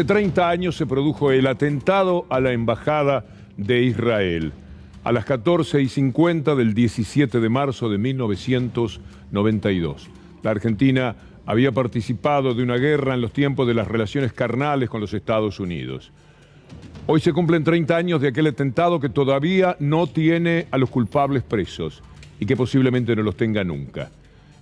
Hace 30 años se produjo el atentado a la Embajada de Israel, a las 14:50 del 17 de marzo de 1992. La Argentina había participado de una guerra en los tiempos de las relaciones carnales con los Estados Unidos. Hoy se cumplen 30 años de aquel atentado que todavía no tiene a los culpables presos y que posiblemente no los tenga nunca.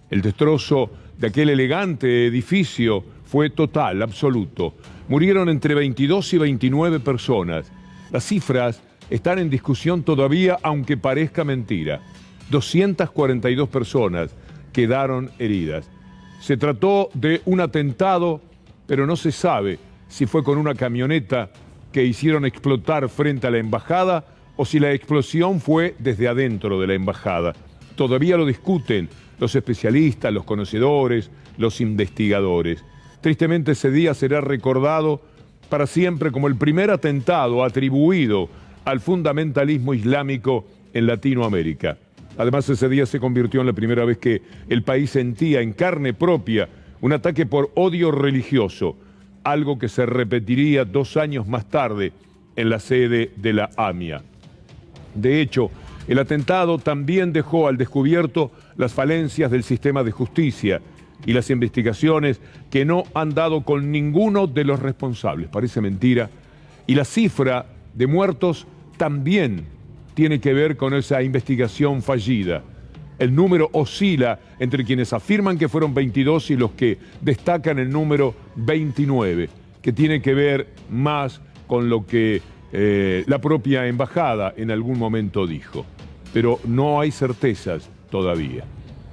El destrozo de aquel elegante edificio fue total, absoluto. Murieron entre 22 y 29 personas. Las cifras están en discusión todavía, aunque parezca mentira. 242 personas quedaron heridas. Se trató de un atentado, pero no se sabe si fue con una camioneta que hicieron explotar frente a la embajada o si la explosión fue desde adentro de la embajada. Todavía lo discuten los especialistas, los conocedores, los investigadores. Tristemente ese día será recordado para siempre como el primer atentado atribuido al fundamentalismo islámico en Latinoamérica. Además, ese día se convirtió en la primera vez que el país sentía en carne propia un ataque por odio religioso, algo que se repetiría 2 años más tarde en la sede de la AMIA. De hecho, el atentado también dejó al descubierto las falencias del sistema de justicia y las investigaciones que no han dado con ninguno de los responsables. Parece mentira. Y la cifra de muertos también tiene que ver con esa investigación fallida. El número oscila entre quienes afirman que fueron 22 y los que destacan el número 29, que tiene que ver más con lo que la propia embajada en algún momento dijo. Pero no hay certezas todavía,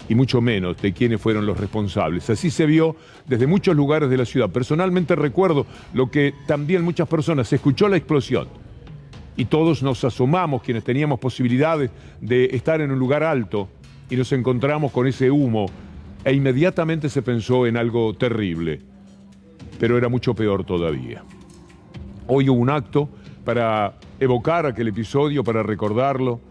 y mucho menos de quiénes fueron los responsables. Así se vio desde muchos lugares de la ciudad. Personalmente recuerdo lo que también muchas personas, se escuchó la explosión y todos nos asomamos, quienes teníamos posibilidades de estar en un lugar alto, y nos encontramos con ese humo e inmediatamente se pensó en algo terrible, pero era mucho peor todavía. Hoy hubo un acto para evocar aquel episodio, para recordarlo.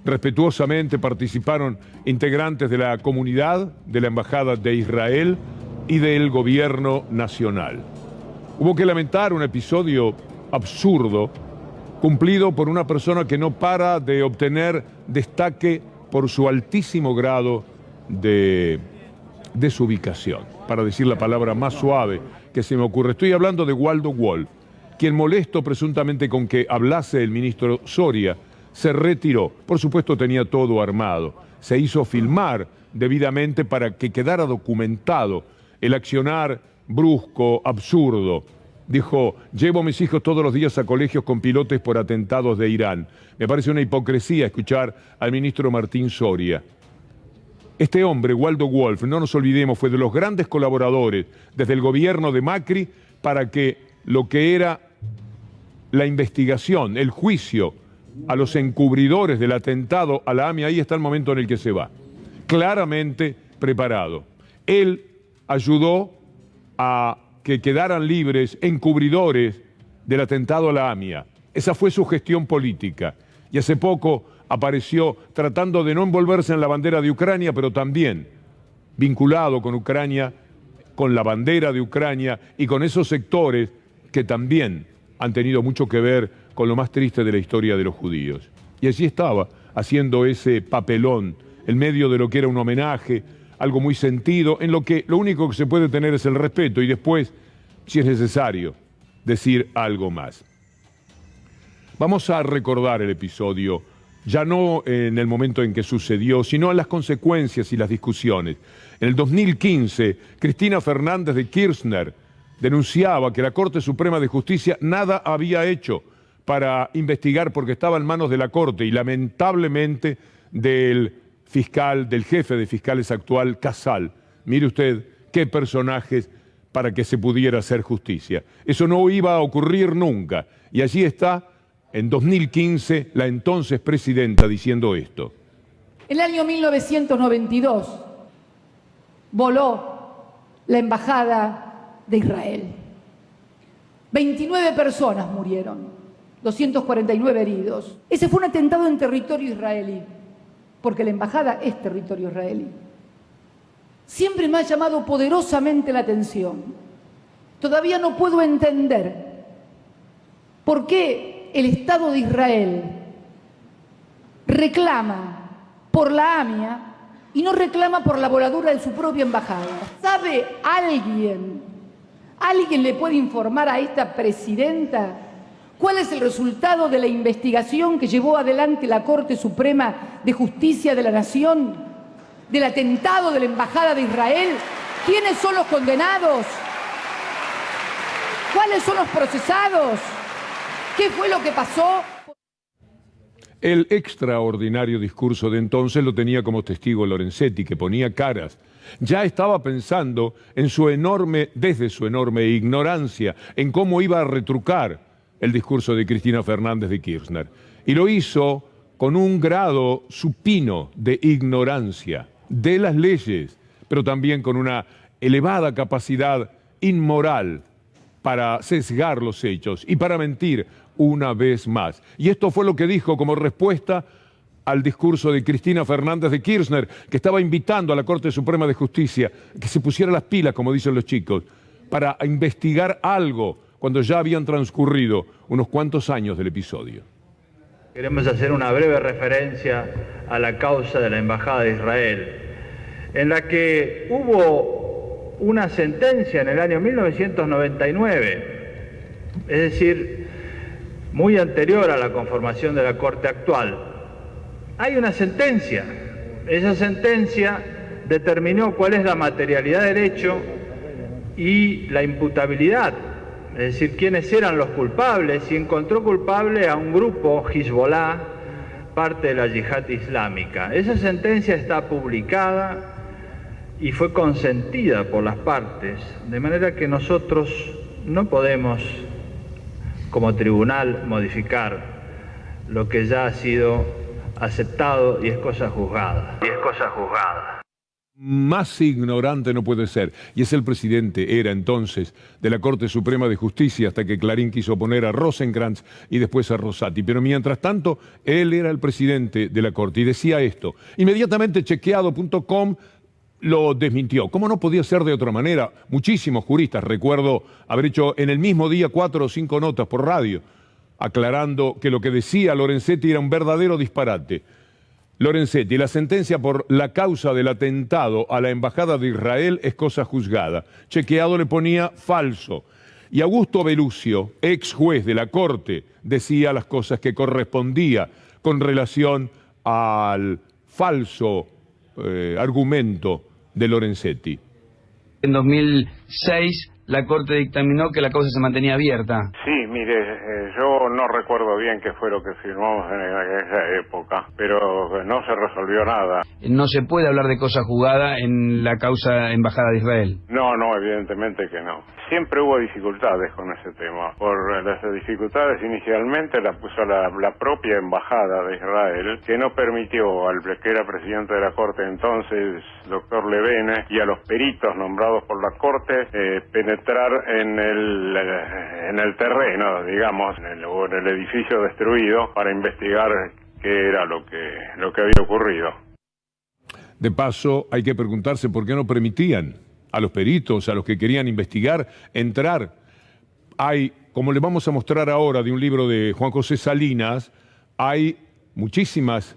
Respetuosamente participaron integrantes de la comunidad, de la Embajada de Israel y del gobierno nacional. Hubo que lamentar un episodio absurdo, cumplido por una persona que no para de obtener destaque por su altísimo grado de desubicación, para decir la palabra más suave que se me ocurre. Estoy hablando de Waldo Wolf, quien, molesto presuntamente con que hablase el ministro Soria, se retiró. Por supuesto tenía todo armado. Se hizo filmar debidamente para que quedara documentado el accionar brusco, absurdo. Dijo: llevo a mis hijos todos los días a colegios con pilotes por atentados de Irán. Me parece una hipocresía escuchar al ministro Martín Soria. Este hombre, Waldo Wolf, no nos olvidemos, fue de los grandes colaboradores desde el gobierno de Macri para que lo que era la investigación, el juicio a los encubridores del atentado a la AMIA, ahí está el momento en el que se va, claramente preparado. Él ayudó a que quedaran libres encubridores del atentado a la AMIA. Esa fue su gestión política. Y hace poco apareció tratando de no envolverse en la bandera de Ucrania, pero también vinculado con Ucrania, con la bandera de Ucrania y con esos sectores que también han tenido mucho que ver con lo más triste de la historia de los judíos. Y allí estaba, haciendo ese papelón, en medio de lo que era un homenaje, algo muy sentido, en lo que lo único que se puede tener es el respeto y después, si es necesario, decir algo más. Vamos a recordar el episodio, ya no en el momento en que sucedió, sino en las consecuencias y las discusiones. En el 2015, Cristina Fernández de Kirchner denunciaba que la Corte Suprema de Justicia nada había hecho para investigar porque estaba en manos de la Corte y lamentablemente del fiscal, del jefe de fiscales actual, Casal. Mire usted qué personajes para que se pudiera hacer justicia. Eso no iba a ocurrir nunca. Y allí está, en 2015, la entonces presidenta diciendo esto. En el año 1992 voló la embajada de Israel. 29 personas murieron, 249 heridos. Ese fue un atentado en territorio israelí, porque la embajada es territorio israelí. Siempre me ha llamado poderosamente la atención Todavía no puedo entender por qué el Estado de Israel reclama por la AMIA y no reclama por la voladura de su propia embajada. ¿Sabe alguien le puede informar a esta presidenta cuál es el resultado de la investigación que llevó adelante la Corte Suprema de Justicia de la Nación del atentado de la Embajada de Israel? ¿Quiénes son los condenados? ¿Cuáles son los procesados? ¿Qué fue lo que pasó? El extraordinario discurso de entonces lo tenía como testigo Lorenzetti, que ponía caras. Ya estaba pensando en desde su enorme ignorancia, en cómo iba a retrucar el discurso de Cristina Fernández de Kirchner. Y lo hizo con un grado supino de ignorancia de las leyes, pero también con una elevada capacidad inmoral para sesgar los hechos y para mentir una vez más. Y esto fue lo que dijo como respuesta al discurso de Cristina Fernández de Kirchner, que estaba invitando a la Corte Suprema de Justicia que se pusiera las pilas, como dicen los chicos, para investigar algo cuando ya habían transcurrido unos cuantos años del episodio. Queremos hacer una breve referencia a la causa de la Embajada de Israel, en la que hubo una sentencia en el año 1999, es decir, muy anterior a la conformación de la Corte actual. Hay una sentencia. Esa sentencia determinó cuál es la materialidad del hecho y la imputabilidad, es decir, quiénes eran los culpables, y encontró culpable a un grupo, Hezbollah, parte de la yihad islámica. Esa sentencia está publicada y fue consentida por las partes, de manera que nosotros no podemos, como tribunal, modificar lo que ya ha sido aceptado y es cosa juzgada. Más ignorante no puede ser. Y es el presidente, era entonces, de la Corte Suprema de Justicia, hasta que Clarín quiso poner a Rosenkrantz y después a Rosati. Pero mientras tanto, él era el presidente de la Corte y decía esto. Inmediatamente chequeado.com lo desmintió. ¿Cómo no podía ser de otra manera? Muchísimos juristas, recuerdo haber hecho en el mismo día 4 o 5 notas por radio, aclarando que lo que decía Lorenzetti era un verdadero disparate. Lorenzetti, la sentencia por la causa del atentado a la Embajada de Israel es cosa juzgada. Chequeado le ponía falso. Y Augusto Belucio, ex juez de la Corte, decía las cosas que correspondía con relación al falso argumento de Lorenzetti. En 2006 la Corte dictaminó que la causa se mantenía abierta. Sí, mire, yo no recuerdo bien qué fue lo que firmamos en esa época, pero no se resolvió nada. No se puede hablar de cosa jugada en la causa Embajada de Israel. No, evidentemente que no. Siempre hubo dificultades con ese tema. Por las dificultades inicialmente las puso la propia Embajada de Israel, que no permitió al que era presidente de la Corte entonces, doctor Levene, y a los peritos nombrados por la Corte penetrar en el terreno, digamos, en el edificio destruido, para investigar qué era lo que había ocurrido. De paso, hay que preguntarse por qué no permitían a los peritos, a los que querían investigar, entrar. Hay, como le vamos a mostrar ahora de un libro de Juan José Salinas, hay muchísimas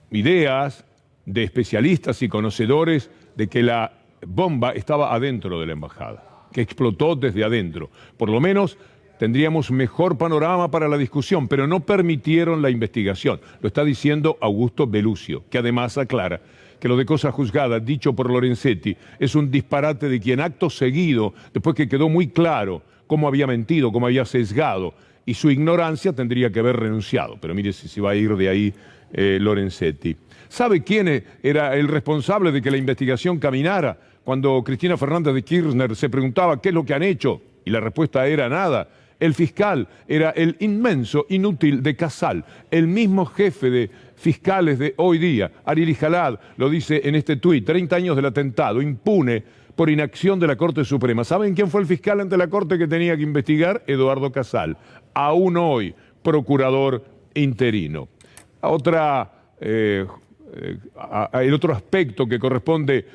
ideas de especialistas y conocedores de que la bomba estaba adentro de la embajada, que explotó desde adentro. Por lo menos tendríamos mejor panorama para la discusión, pero no permitieron la investigación. Lo está diciendo Augusto Belucio, que además aclara que lo de cosa juzgada, dicho por Lorenzetti, es un disparate de quien acto seguido, después que quedó muy claro cómo había mentido, cómo había sesgado, y su ignorancia tendría que haber renunciado. Pero mire si se va a ir de ahí Lorenzetti. ¿Sabe quién era el responsable de que la investigación caminara? Cuando Cristina Fernández de Kirchner se preguntaba qué es lo que han hecho, y la respuesta era nada. El fiscal era el inmenso, inútil de Casal, el mismo jefe de fiscales de hoy día. Ariel Jalad lo dice en este tuit: 30 años del atentado, impune por inacción de la Corte Suprema. ¿Saben quién fue el fiscal ante la Corte que tenía que investigar? Eduardo Casal, aún hoy procurador interino. El otro aspecto que corresponde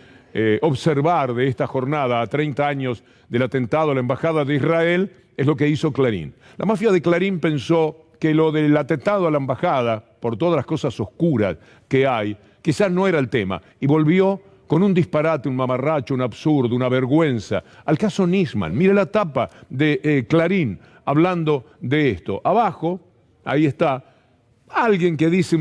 observar de esta jornada a 30 años del atentado a la Embajada de Israel es lo que hizo Clarín. La mafia de Clarín pensó que lo del atentado a la Embajada, por todas las cosas oscuras que hay, quizás no era el tema, y volvió con un disparate, un mamarracho, un absurdo, una vergüenza, al caso Nisman. Mire la tapa de Clarín hablando de esto. Abajo, ahí está, alguien que dice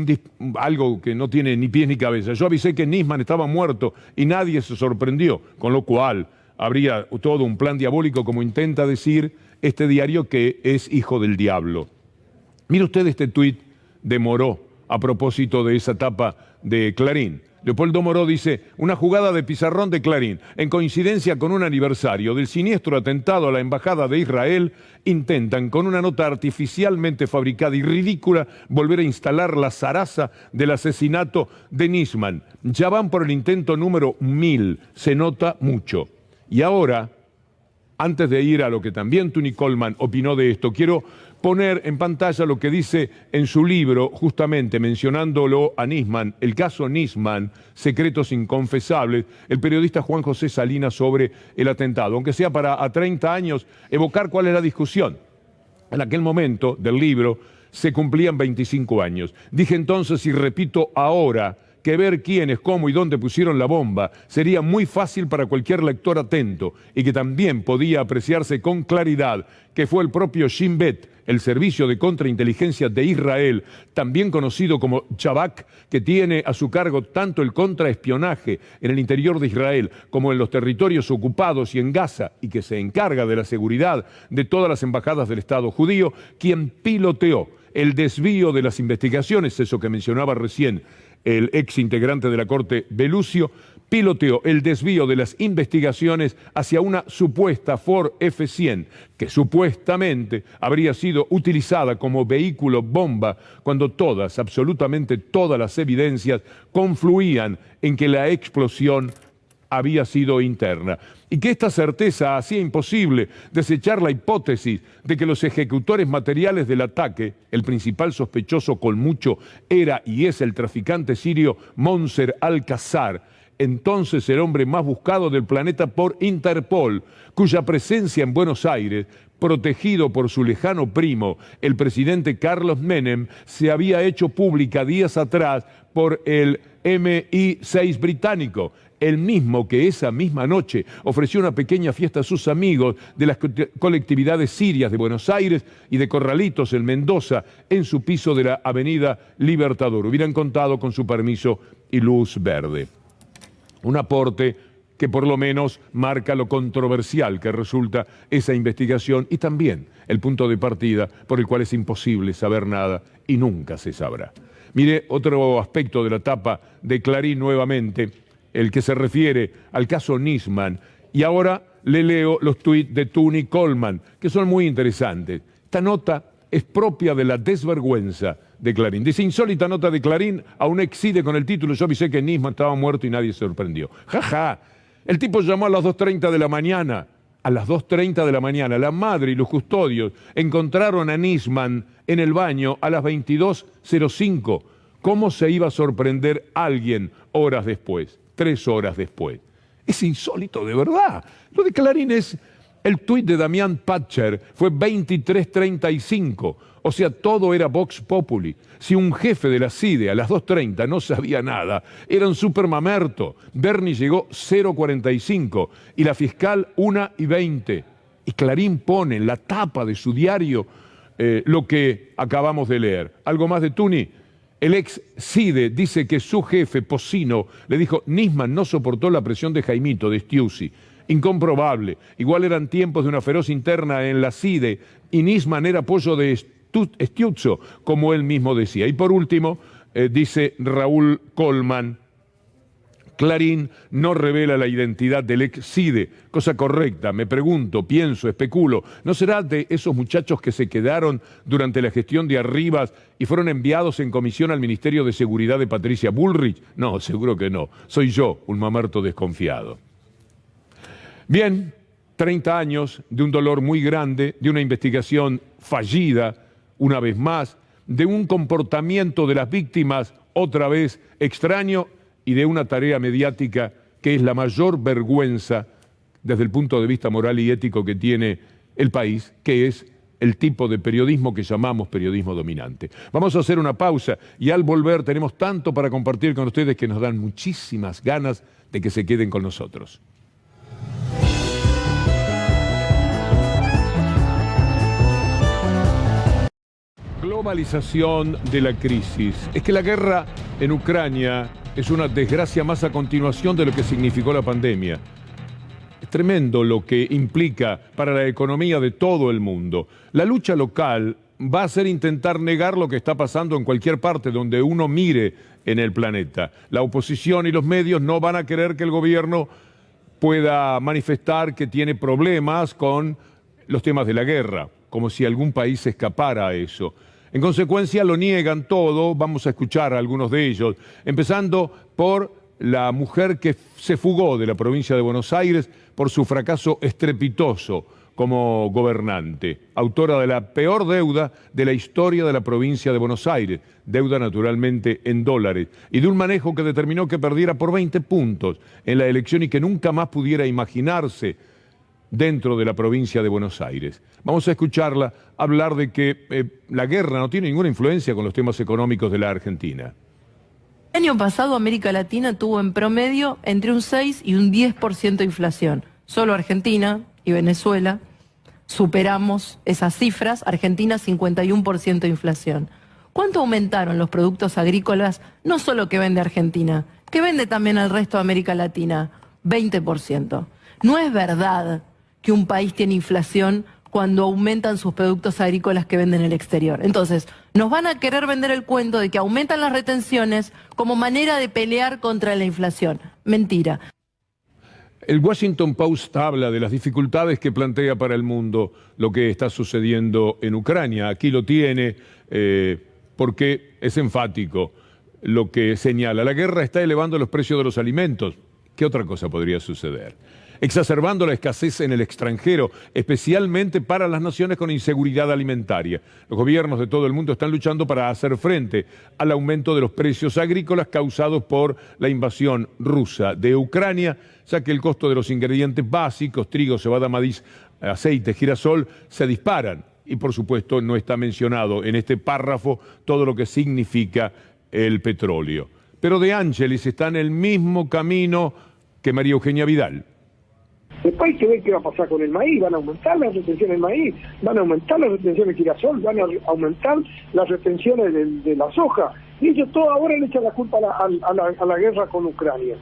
algo que no tiene ni pies ni cabeza. Yo avisé que Nisman estaba muerto y nadie se sorprendió, con lo cual habría todo un plan diabólico, como intenta decir este diario que es hijo del diablo. Mire usted este tuit de Moró a propósito de esa tapa de Clarín. Leopoldo Moró dice, una jugada de pizarrón de Clarín, en coincidencia con un aniversario del siniestro atentado a la Embajada de Israel, intentan con una nota artificialmente fabricada y ridícula volver a instalar la zaraza del asesinato de Nisman. Ya van por el intento número 1000, se nota mucho. Y ahora, antes de ir a lo que también Tony Coleman opinó de esto, quiero poner en pantalla lo que dice en su libro, justamente mencionándolo a Nisman, el caso Nisman, Secretos Inconfesables, el periodista Juan José Salinas sobre el atentado, aunque sea para a 30 años evocar cuál es la discusión. En aquel momento del libro se cumplían 25 años. Dije entonces y repito ahora que ver quiénes, cómo y dónde pusieron la bomba sería muy fácil para cualquier lector atento y que también podía apreciarse con claridad que fue el propio Shin Bet, el servicio de contrainteligencia de Israel, también conocido como Shabak, que tiene a su cargo tanto el contraespionaje en el interior de Israel como en los territorios ocupados y en Gaza, y que se encarga de la seguridad de todas las embajadas del Estado judío, quien piloteó el desvío de las investigaciones, eso que mencionaba recién el ex integrante de la Corte Belluccio, piloteó el desvío de las investigaciones hacia una supuesta Ford F-100, que supuestamente habría sido utilizada como vehículo bomba cuando todas, absolutamente todas las evidencias confluían en que la explosión había sido interna, y que esta certeza hacía imposible desechar la hipótesis de que los ejecutores materiales del ataque, el principal sospechoso con mucho era y es el traficante sirio Monser Al-Qasar, entonces el hombre más buscado del planeta por Interpol, cuya presencia en Buenos Aires, protegido por su lejano primo, el presidente Carlos Menem, se había hecho pública días atrás por el MI6 británico, el mismo que esa misma noche ofreció una pequeña fiesta a sus amigos de las colectividades sirias de Buenos Aires y de Corralitos en Mendoza, en su piso de la avenida Libertador. Hubieran contado con su permiso y luz verde. Un aporte que por lo menos marca lo controversial que resulta esa investigación y también el punto de partida por el cual es imposible saber nada y nunca se sabrá. Mire otro aspecto de la tapa de Clarín nuevamente, el que se refiere al caso Nisman, y ahora le leo los tuits de Tony Coleman, que son muy interesantes. Esta nota es propia de la desvergüenza de Clarín. Dice, insólita nota de Clarín a un exide con el título, yo avisé que Nisman estaba muerto y nadie se sorprendió. ¡Ja, ja! El tipo llamó a las 2:30 de la mañana. A las 2:30 de la mañana, la madre y los custodios encontraron a Nisman en el baño a las 22:05. ¿Cómo se iba a sorprender alguien horas después? 3 horas después. Es insólito, de verdad. Lo de Clarín es... El tuit de Damián Patcher fue 23:35, o sea, todo era Vox Populi. Si un jefe de la CIDE a las 2:30 no sabía nada, era un supermamerto. Bernie llegó 0:45 y la fiscal 1:20. Y Clarín pone en la tapa de su diario lo que acabamos de leer. ¿Algo más de Tuni? El ex CIDE dice que su jefe, Pocino, le dijo, Nisman no soportó la presión de Jaimito, de Stiussi. Incomprobable. Igual eran tiempos de una feroz interna en la CIDE y Nisman era apoyo de Stiuzzo, como él mismo decía. Y por último, dice Raúl Coleman, Clarín no revela la identidad del ex CIDE, cosa correcta, me pregunto, pienso, especulo, ¿no será de esos muchachos que se quedaron durante la gestión de Arribas y fueron enviados en comisión al Ministerio de Seguridad de Patricia Bullrich? No, seguro que no, soy yo, un mamerto desconfiado. Bien, 30 años de un dolor muy grande, de una investigación fallida, una vez más, de un comportamiento de las víctimas otra vez extraño y de una tarea mediática que es la mayor vergüenza desde el punto de vista moral y ético que tiene el país, que es el tipo de periodismo que llamamos periodismo dominante. Vamos a hacer una pausa y al volver tenemos tanto para compartir con ustedes que nos dan muchísimas ganas de que se queden con nosotros. Globalización de la crisis. Es que la guerra en Ucrania es una desgracia más a continuación de lo que significó la pandemia. Es tremendo lo que implica para la economía de todo el mundo. La lucha local va a ser intentar negar lo que está pasando en cualquier parte donde uno mire en el planeta. La oposición y los medios no van a querer que el gobierno pueda manifestar que tiene problemas con los temas de la guerra, como si algún país se escapara a eso. En consecuencia lo niegan todo, vamos a escuchar a algunos de ellos, empezando por la mujer que se fugó de la provincia de Buenos Aires por su fracaso estrepitoso como gobernante, autora de la peor deuda de la historia de la provincia de Buenos Aires, deuda naturalmente en dólares, y de un manejo que determinó que perdiera por 20 puntos en la elección y que nunca más pudiera imaginarse dentro de la provincia de Buenos Aires. Vamos a escucharla hablar de que la guerra no tiene ninguna influencia con los temas económicos de la Argentina. El año pasado América Latina tuvo en promedio entre un 6 y un 10% de inflación. Solo Argentina y Venezuela superamos esas cifras. Argentina 51% de inflación. ¿Cuánto aumentaron los productos agrícolas, no solo que vende Argentina, que vende también al resto de América Latina? 20%. No es verdad que un país tiene inflación cuando aumentan sus productos agrícolas que venden en el exterior. Entonces, nos van a querer vender el cuento de que aumentan las retenciones como manera de pelear contra la inflación. Mentira. El Washington Post habla de las dificultades que plantea para el mundo lo que está sucediendo en Ucrania. Aquí lo tiene porque es enfático lo que señala. La guerra está elevando los precios de los alimentos. ¿Qué otra cosa podría suceder? Exacerbando la escasez en el extranjero, especialmente para las naciones con inseguridad alimentaria. Los gobiernos de todo el mundo están luchando para hacer frente al aumento de los precios agrícolas causados por la invasión rusa de Ucrania, ya que el costo de los ingredientes básicos, trigo, cebada, maíz, aceite, girasol, se disparan. Y por supuesto no está mencionado en este párrafo todo lo que significa el petróleo. Pero De Angelis está en el mismo camino que María Eugenia Vidal. Después hay que ver qué va a pasar con el maíz. Van a aumentar las retenciones del maíz, van a aumentar las retenciones de girasol, van a aumentar las retenciones de la soja. Y ellos todo ahora le echan la culpa a la guerra con Ucrania.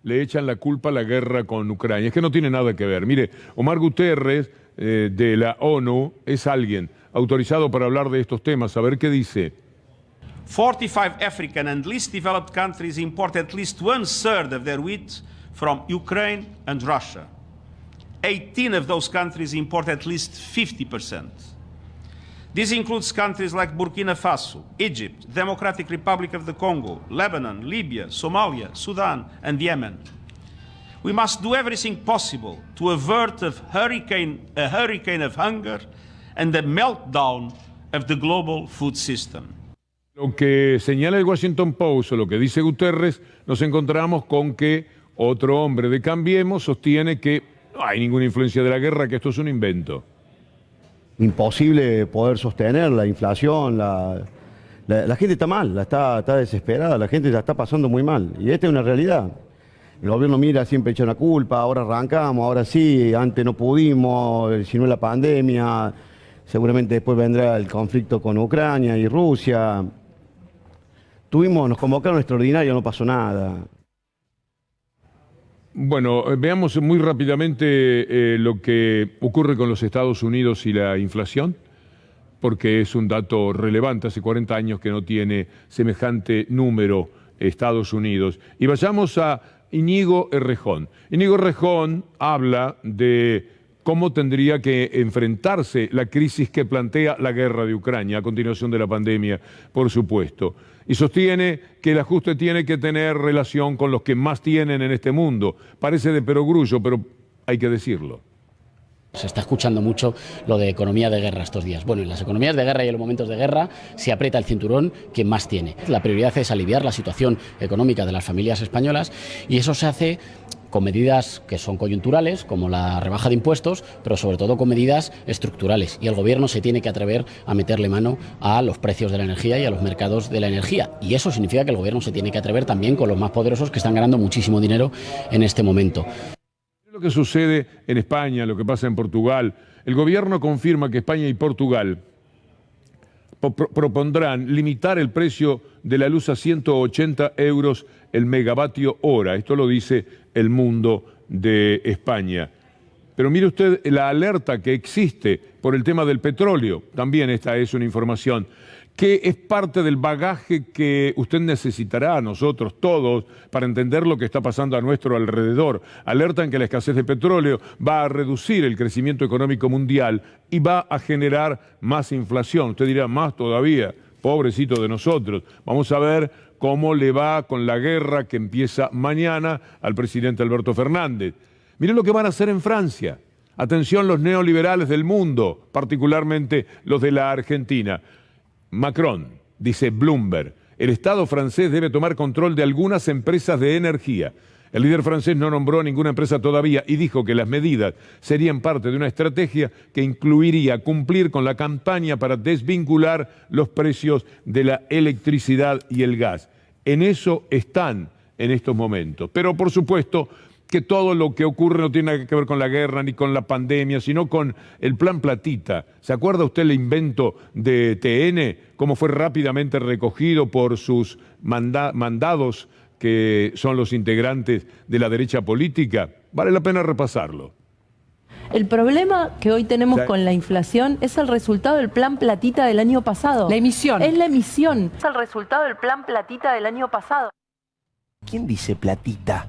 Le echan la culpa a la guerra con Ucrania. Es que no tiene nada que ver. Mire, Omar Guterres de la ONU es alguien autorizado para hablar de estos temas. A ver qué dice. 45 African and least developed countries import at least 1/3 of their wheat from Ukraine and Russia. 18 of those countries import at least 50%. This includes countries like Burkina Faso, Egypt, Democratic Republic of the Congo, Lebanon, Libya, Somalia, Sudan, and Yemen. We must do everything possible to avert a hurricane of hunger and the meltdown of the global food system. Lo que señala el Washington Post, o lo que dice Guterres, nos encontramos con que otro hombre de Cambiemos sostiene que no hay ninguna influencia de la guerra, que esto es un invento. Imposible poder sostener la inflación, la gente está mal, está desesperada, la gente la está pasando muy mal. Y esta es una realidad. El gobierno mira, siempre echa una culpa, ahora arrancamos, ahora sí, antes no pudimos, si no la pandemia, seguramente después vendrá el conflicto con Ucrania y Rusia. Nos convocaron extraordinario, no pasó nada. Bueno, veamos muy rápidamente lo que ocurre con los Estados Unidos y la inflación, porque es un dato relevante. Hace 40 años que no tiene semejante número Estados Unidos. Y vayamos a Íñigo Errejón. Íñigo Errejón habla de cómo tendría que enfrentarse la crisis que plantea la guerra de Ucrania, a continuación de la pandemia, por supuesto. Y sostiene que el ajuste tiene que tener relación con los que más tienen en este mundo. Parece de perogrullo, pero hay que decirlo. Se está escuchando mucho lo de economía de guerra estos días. Bueno, en las economías de guerra y en los momentos de guerra se aprieta el cinturón quien más tiene. La prioridad es aliviar la situación económica de las familias españolas y eso se hace con medidas que son coyunturales, como la rebaja de impuestos, pero sobre todo con medidas estructurales. Y el Gobierno se tiene que atrever a meterle mano a los precios de la energía y a los mercados de la energía. Y eso significa que el Gobierno se tiene que atrever también con los más poderosos que están ganando muchísimo dinero en este momento. Lo que sucede en España, lo que pasa en Portugal, el gobierno confirma que España y Portugal propondrán limitar el precio de la luz a 180 euros el megavatio hora. Esto lo dice El Mundo de España. Pero mire usted la alerta que existe por el tema del petróleo. También esta es una información que es parte del bagaje que usted necesitará, nosotros todos, para entender lo que está pasando a nuestro alrededor. Alertan que la escasez de petróleo va a reducir el crecimiento económico mundial y va a generar más inflación. Usted dirá, más todavía, pobrecito de nosotros. Vamos a ver cómo le va con la guerra que empieza mañana al presidente Alberto Fernández. Miren lo que van a hacer en Francia. Atención los neoliberales del mundo, particularmente los de la Argentina. Macron, dice Bloomberg, el Estado francés debe tomar control de algunas empresas de energía. El líder francés no nombró a ninguna empresa todavía y dijo que las medidas serían parte de una estrategia que incluiría cumplir con la campaña para desvincular los precios de la electricidad y el gas. En eso están en estos momentos. Pero por supuesto que todo lo que ocurre no tiene nada que ver con la guerra ni con la pandemia, sino con el plan Platita. ¿Se acuerda usted el invento de TN? Cómo fue rápidamente recogido por sus mandados, que son los integrantes de la derecha política. Vale la pena repasarlo. El problema que hoy tenemos con la inflación es el resultado del plan Platita del año pasado. La emisión. Es la emisión. Es el resultado del plan Platita del año pasado. ¿Quién dice platita?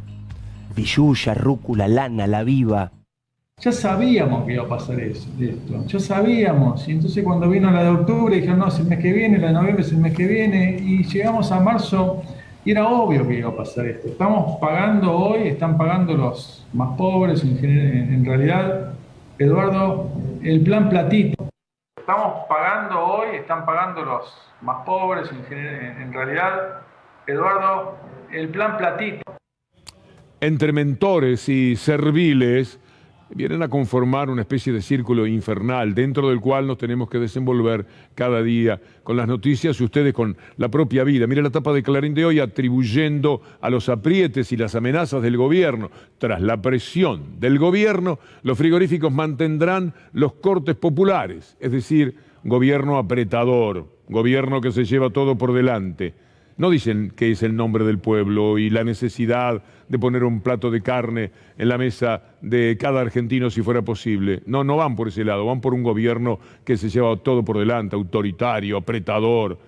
Pillulla, rúcula, lana, la viva. Ya sabíamos que iba a pasar esto, ya sabíamos. Y entonces cuando vino la de octubre dijeron, no, es el mes que viene, la de noviembre es el mes que viene. Y llegamos a marzo y era obvio que iba a pasar esto. Estamos pagando hoy, están pagando los más pobres, en realidad, Eduardo, el plan Platita. Estamos pagando hoy, están pagando los más pobres, en realidad, Eduardo, el plan Platita. Entre mentores y serviles vienen a conformar una especie de círculo infernal dentro del cual nos tenemos que desenvolver cada día con las noticias y ustedes con la propia vida. Mire la tapa de Clarín de hoy atribuyendo a los aprietes y las amenazas del gobierno. Tras la presión del gobierno, los frigoríficos mantendrán los cortes populares, es decir, gobierno apretador, gobierno que se lleva todo por delante. No dicen que es el nombre del pueblo y la necesidad de poner un plato de carne en la mesa de cada argentino si fuera posible. No, no van por ese lado, van por un gobierno que se lleva todo por delante, autoritario, apretador,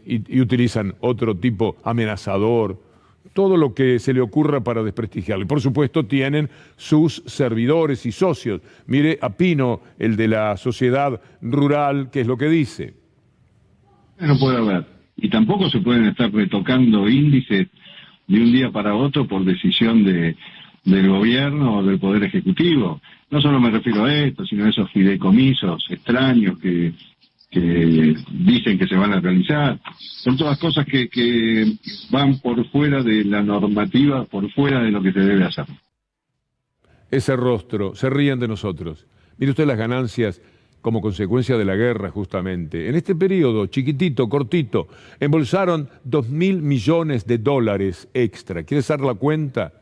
y utilizan otro tipo amenazador, todo lo que se le ocurra para desprestigiarlo. Y por supuesto tienen sus servidores y socios. Mire a Pino, el de la sociedad rural, ¿qué es lo que dice? No puede haber. Y tampoco se pueden estar retocando índices de un día para otro por decisión del gobierno o del Poder Ejecutivo. No solo me refiero a esto, sino a esos fideicomisos extraños que dicen que se van a realizar. Son todas cosas que van por fuera de la normativa, por fuera de lo que se debe hacer. Ese rostro, se ríen de nosotros. Mire usted las ganancias como consecuencia de la guerra, justamente. En este periodo, chiquitito, cortito, embolsaron 2.000 millones de dólares extra. ¿Quieres dar la cuenta?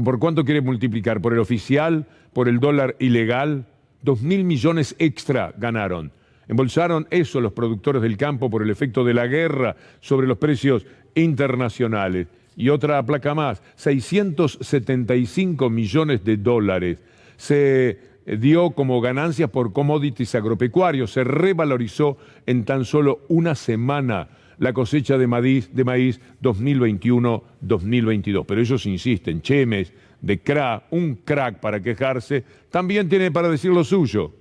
¿Por cuánto quiere multiplicar? ¿Por el oficial? ¿Por el dólar ilegal? 2.000 millones extra ganaron. Embolsaron eso los productores del campo por el efecto de la guerra sobre los precios internacionales. Y otra placa más, 675 millones de dólares. Se dio como ganancias por commodities agropecuarios. Se revalorizó en tan solo una semana la cosecha de maíz 2021-2022. Pero ellos insisten, Chemes, de CRA, un crack para quejarse, también tiene para decir lo suyo.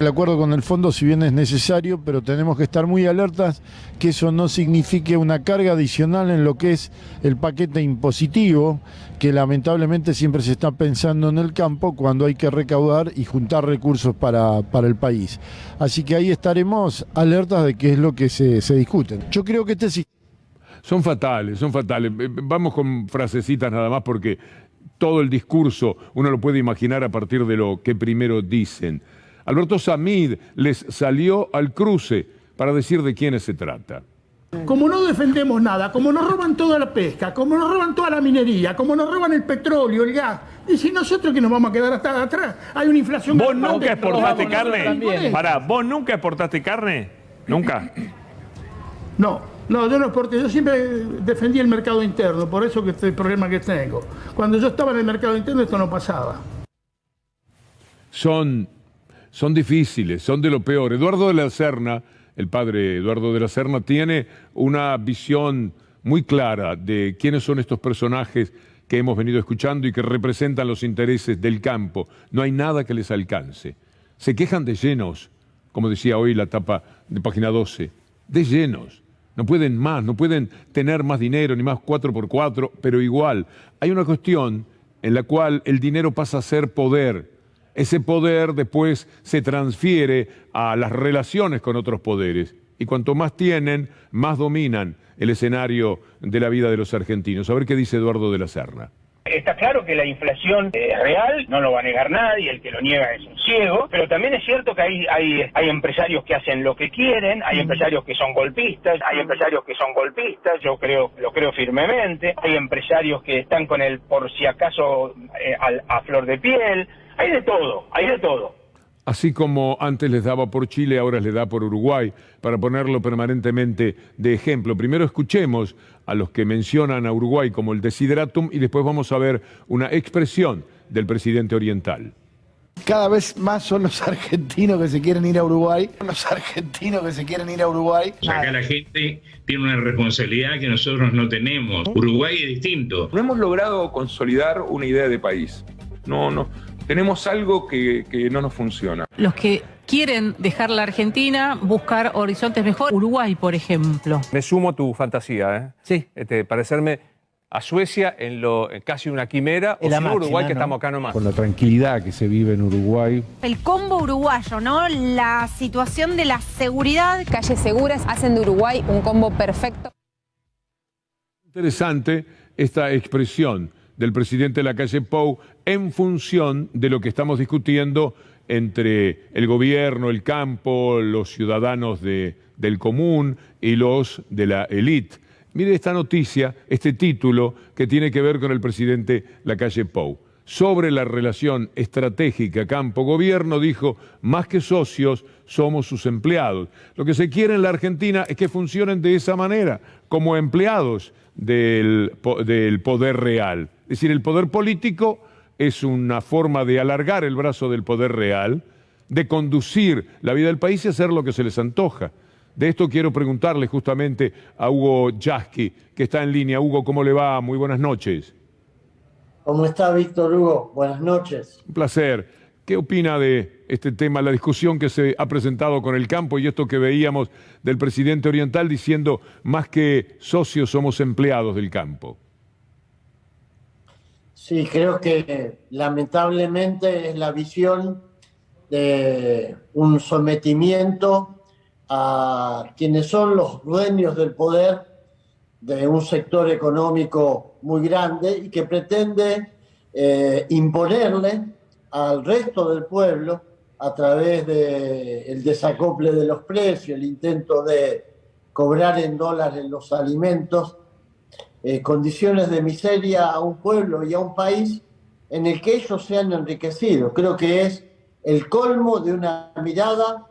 El acuerdo con el fondo, si bien es necesario, pero tenemos que estar muy alertas que eso no signifique una carga adicional en lo que es el paquete impositivo, que lamentablemente siempre se está pensando en el campo cuando hay que recaudar y juntar recursos para el país. Así que ahí estaremos alertas de qué es lo que se discute. Yo creo que Son fatales, son fatales. Vamos con frasecitas nada más porque todo el discurso uno lo puede imaginar a partir de lo que primero dicen. Alberto Samid les salió al cruce para decir de quiénes se trata. Como no defendemos nada, como nos roban toda la pesca, como nos roban toda la minería, como nos roban el petróleo, el gas, y si nosotros que nos vamos a quedar hasta atrás, hay una inflación... ¿Vos nunca exportaste carne? Pará, ¿vos nunca exportaste carne? ¿Nunca? No, yo no exporté, yo siempre defendí el mercado interno, por eso que este es el problema que tengo. Cuando yo estaba en el mercado interno esto no pasaba. Son difíciles, son de lo peor. Eduardo de la Serna, el padre Eduardo de la Serna, tiene una visión muy clara de quiénes son estos personajes que hemos venido escuchando y que representan los intereses del campo. No hay nada que les alcance. Se quejan de llenos, como decía hoy la tapa de página 12, de llenos. No pueden más, no pueden tener más dinero, ni más 4x4, pero igual. Hay una cuestión en la cual el dinero pasa a ser poder. Ese poder después se transfiere a las relaciones con otros poderes. Y cuanto más tienen, más dominan el escenario de la vida de los argentinos. A ver qué dice Eduardo de la Serna. Está claro que la inflación es real, no lo va a negar nadie, el que lo niega es un ciego, pero también es cierto que hay empresarios que hacen lo que quieren, hay empresarios que son golpistas, yo lo creo firmemente, hay empresarios que están con el por si acaso a flor de piel, hay de todo. Así como antes les daba por Chile, ahora les da por Uruguay, para ponerlo permanentemente de ejemplo. Primero escuchemos a los que mencionan a Uruguay como el desideratum y después vamos a ver una expresión del presidente oriental. Cada vez más son los argentinos que se quieren ir a Uruguay. Acá la gente tiene una responsabilidad que nosotros no tenemos. Uruguay es distinto. No hemos logrado consolidar una idea de país. No. Tenemos algo que no nos funciona. Los que quieren dejar la Argentina, buscar horizontes mejor. Uruguay, por ejemplo. Me sumo a tu fantasía, ¿eh? Sí. Parecerme a Suecia en casi una quimera, o si no Uruguay, que estamos acá nomás. Con la tranquilidad que se vive en Uruguay. El combo uruguayo, ¿no? La situación de la seguridad. Calles seguras hacen de Uruguay un combo perfecto. Interesante esta expresión del presidente Lacalle Pou en función de lo que estamos discutiendo entre el gobierno, el campo, los ciudadanos del común y los de la élite. Mire esta noticia, este título que tiene que ver con el presidente Lacalle Pou. Sobre la relación estratégica campo-gobierno, dijo, más que socios, somos sus empleados. Lo que se quiere en la Argentina es que funcionen de esa manera, como empleados del poder real. Es decir, el poder político es una forma de alargar el brazo del poder real, de conducir la vida del país y hacer lo que se les antoja. De esto quiero preguntarle justamente a Hugo Yasky, que está en línea. Hugo, ¿cómo le va? Muy buenas noches. ¿Cómo está, Víctor Hugo? Buenas noches. Un placer. ¿Qué opina de este tema, la discusión que se ha presentado con el campo y esto que veíamos del presidente oriental diciendo más que socios somos empleados del campo? Sí, creo que lamentablemente es la visión de un sometimiento a quienes son los dueños del poder de un sector económico muy grande y que pretende imponerle al resto del pueblo a través del desacople de los precios, el intento de cobrar en dólares los alimentos, condiciones de miseria a un pueblo y a un país en el que ellos se han enriquecido. Creo que es el colmo de una mirada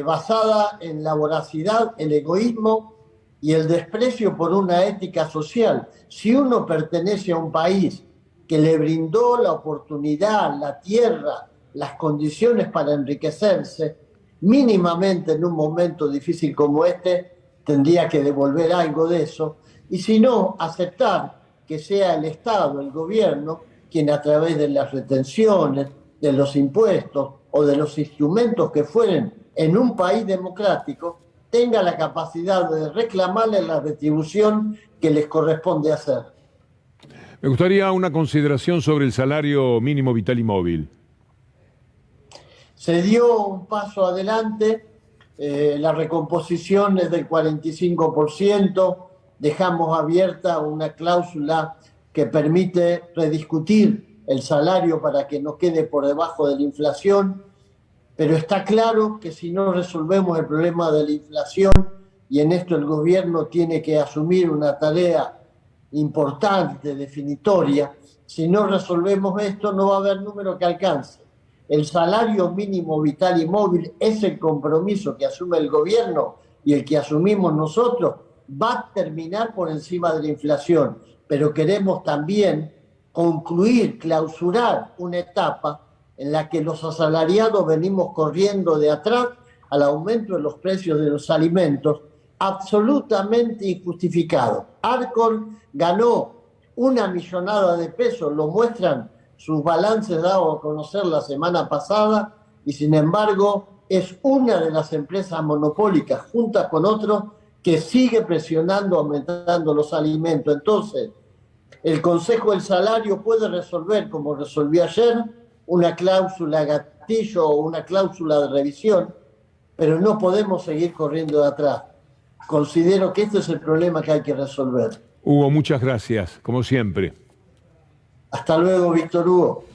basada en la voracidad, el egoísmo y el desprecio por una ética social. Si uno pertenece a un país que le brindó la oportunidad, la tierra, las condiciones para enriquecerse, mínimamente en un momento difícil como este, tendría que devolver algo de eso, y si no, aceptar que sea el Estado, el gobierno, quien a través de las retenciones, de los impuestos o de los instrumentos que fueren en un país democrático, tenga la capacidad de reclamarle la retribución que les corresponde hacer. Me gustaría una consideración sobre el salario mínimo vital y móvil. Se dio un paso adelante, la recomposición es del 45%, dejamos abierta una cláusula que permite rediscutir el salario para que no quede por debajo de la inflación, pero está claro que si no resolvemos el problema de la inflación, y en esto el gobierno tiene que asumir una tarea importante, definitoria, si no resolvemos esto no va a haber número que alcance. El salario mínimo vital y móvil es el compromiso que asume el gobierno y el que asumimos nosotros, va a terminar por encima de la inflación, pero queremos también concluir, clausurar una etapa en la que los asalariados venimos corriendo de atrás al aumento de los precios de los alimentos, absolutamente injustificado. Arcor ganó 1 millonada de pesos, lo muestran sus balances dados a conocer la semana pasada, y sin embargo es una de las empresas monopólicas, juntas con otros, que sigue presionando, aumentando los alimentos. Entonces, el Consejo del Salario puede resolver, como resolvió ayer, una cláusula gatillo o una cláusula de revisión, pero no podemos seguir corriendo de atrás. Considero que este es el problema que hay que resolver. Hugo, muchas gracias, como siempre. Hasta luego, Víctor Hugo.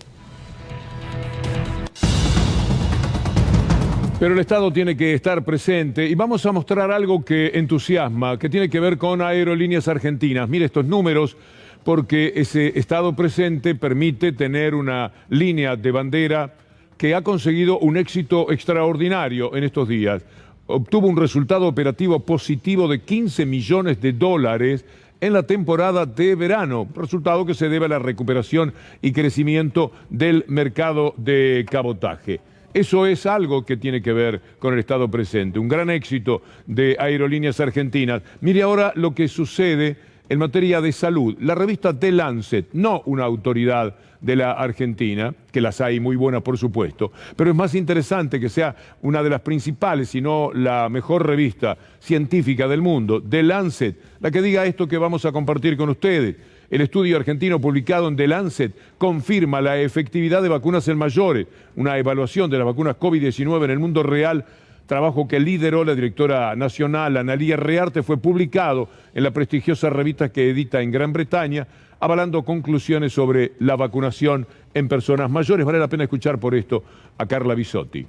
Pero el Estado tiene que estar presente y vamos a mostrar algo que entusiasma, que tiene que ver con Aerolíneas Argentinas. Mire estos números, porque ese Estado presente permite tener una línea de bandera que ha conseguido un éxito extraordinario en estos días. Obtuvo un resultado operativo positivo de 15 millones de dólares en la temporada de verano, resultado que se debe a la recuperación y crecimiento del mercado de cabotaje. Eso es algo que tiene que ver con el Estado presente, un gran éxito de Aerolíneas Argentinas. Mire ahora lo que sucede en materia de salud. La revista The Lancet, no una autoridad de la Argentina, que las hay muy buenas por supuesto, pero es más interesante que sea una de las principales, si no la mejor revista científica del mundo, The Lancet, la que diga esto que vamos a compartir con ustedes. El estudio argentino publicado en The Lancet confirma la efectividad de vacunas en mayores, una evaluación de las vacunas COVID-19 en el mundo real, trabajo que lideró la directora nacional Analía Rearte, fue publicado en la prestigiosa revista que edita en Gran Bretaña, avalando conclusiones sobre la vacunación en personas mayores. Vale la pena escuchar por esto a Carla Bisotti.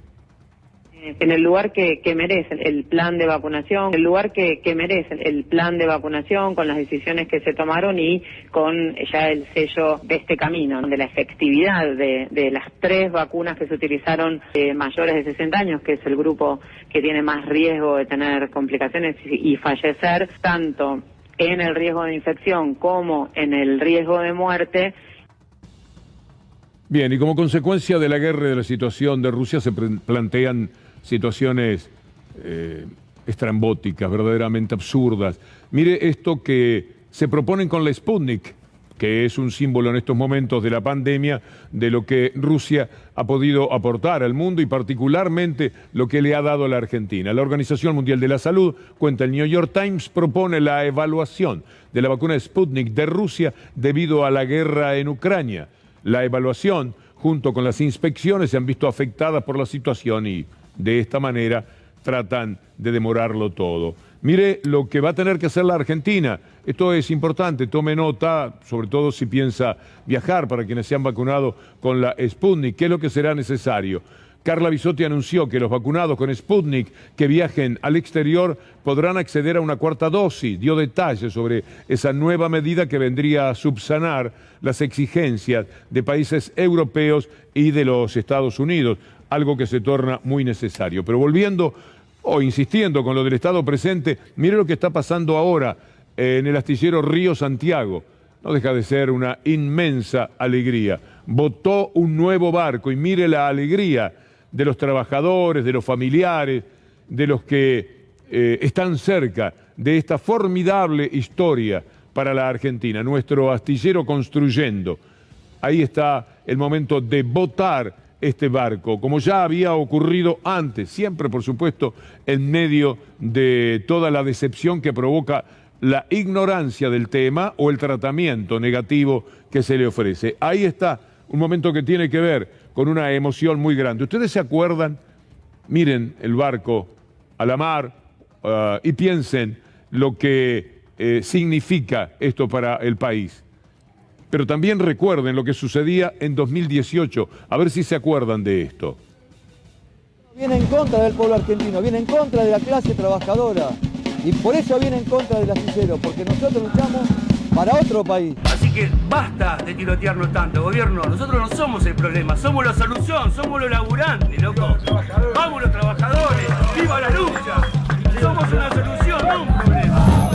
En el lugar que merece el plan de vacunación, el lugar que merece el plan de vacunación, con las decisiones que se tomaron y con ya el sello de este camino, de la efectividad de las 3 vacunas que se utilizaron mayores de 60 años, que es el grupo que tiene más riesgo de tener complicaciones y fallecer, tanto en el riesgo de infección como en el riesgo de muerte. Bien, y como consecuencia de la guerra y de la situación de Rusia se plantean situaciones estrambóticas, verdaderamente absurdas. Mire esto que se proponen con la Sputnik, que es un símbolo en estos momentos de la pandemia de lo que Rusia ha podido aportar al mundo y particularmente lo que le ha dado a la Argentina. La Organización Mundial de la Salud, cuenta el New York Times, propone la evaluación de la vacuna Sputnik de Rusia debido a la guerra en Ucrania. La evaluación, junto con las inspecciones, se han visto afectadas por la situación y de esta manera tratan de demorarlo todo. Mire lo que va a tener que hacer la Argentina. Esto es importante, tome nota, sobre todo si piensa viajar, para quienes se han vacunado con la Sputnik, qué es lo que será necesario. Carla Bisotti anunció que los vacunados con Sputnik que viajen al exterior podrán acceder a una 4ª dosis. Dio detalles sobre esa nueva medida que vendría a subsanar las exigencias de países europeos y de los Estados Unidos, algo que se torna muy necesario. Pero volviendo o insistiendo con lo del Estado presente, mire lo que está pasando ahora en el astillero Río Santiago. No deja de ser una inmensa alegría. Botó un nuevo barco y mire la alegría de los trabajadores, de los familiares, de los que están cerca de esta formidable historia para la Argentina. Nuestro astillero construyendo. Ahí está el momento de botar este barco, como ya había ocurrido antes, siempre por supuesto en medio de toda la decepción que provoca la ignorancia del tema o el tratamiento negativo que se le ofrece. Ahí está un momento que tiene que ver con una emoción muy grande. ¿Ustedes se acuerdan? Miren el barco a la mar y piensen lo que significa esto para el país. Pero también recuerden lo que sucedía en 2018, a ver si se acuerdan de esto. Viene en contra del pueblo argentino, viene en contra de la clase trabajadora y por eso viene en contra del astillero, porque nosotros luchamos para otro país. Así que basta de tirotearnos tanto, gobierno. Nosotros no somos el problema, somos la solución, somos los laburantes, loco. Vamos los trabajadores, viva la lucha. Somos una solución, no un problema.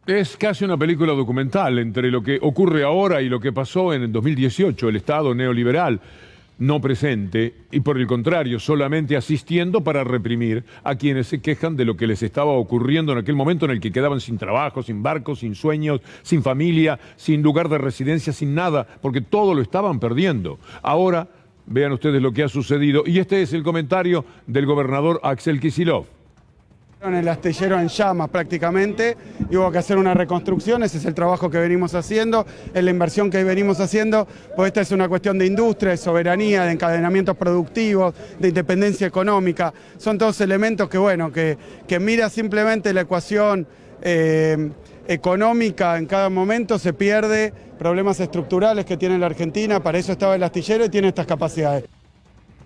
Es casi una película documental entre lo que ocurre ahora y lo que pasó en el 2018, el Estado neoliberal no presente y por el contrario solamente asistiendo para reprimir a quienes se quejan de lo que les estaba ocurriendo en aquel momento en el que quedaban sin trabajo, sin barcos, sin sueños, sin familia, sin lugar de residencia, sin nada, porque todo lo estaban perdiendo. Ahora vean ustedes lo que ha sucedido y este es el comentario del gobernador Axel Kicillof. El astillero en llamas prácticamente y hubo que hacer una reconstrucción, ese es el trabajo que venimos haciendo, es la inversión que venimos haciendo, pues esta es una cuestión de industria, de soberanía, de encadenamientos productivos, de independencia económica, son todos elementos que bueno, que mira simplemente la ecuación económica en cada momento, se pierde problemas estructurales que tiene la Argentina, para eso estaba el astillero y tiene estas capacidades.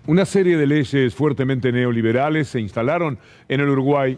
Una serie de leyes fuertemente neoliberales se instalaron en el Uruguay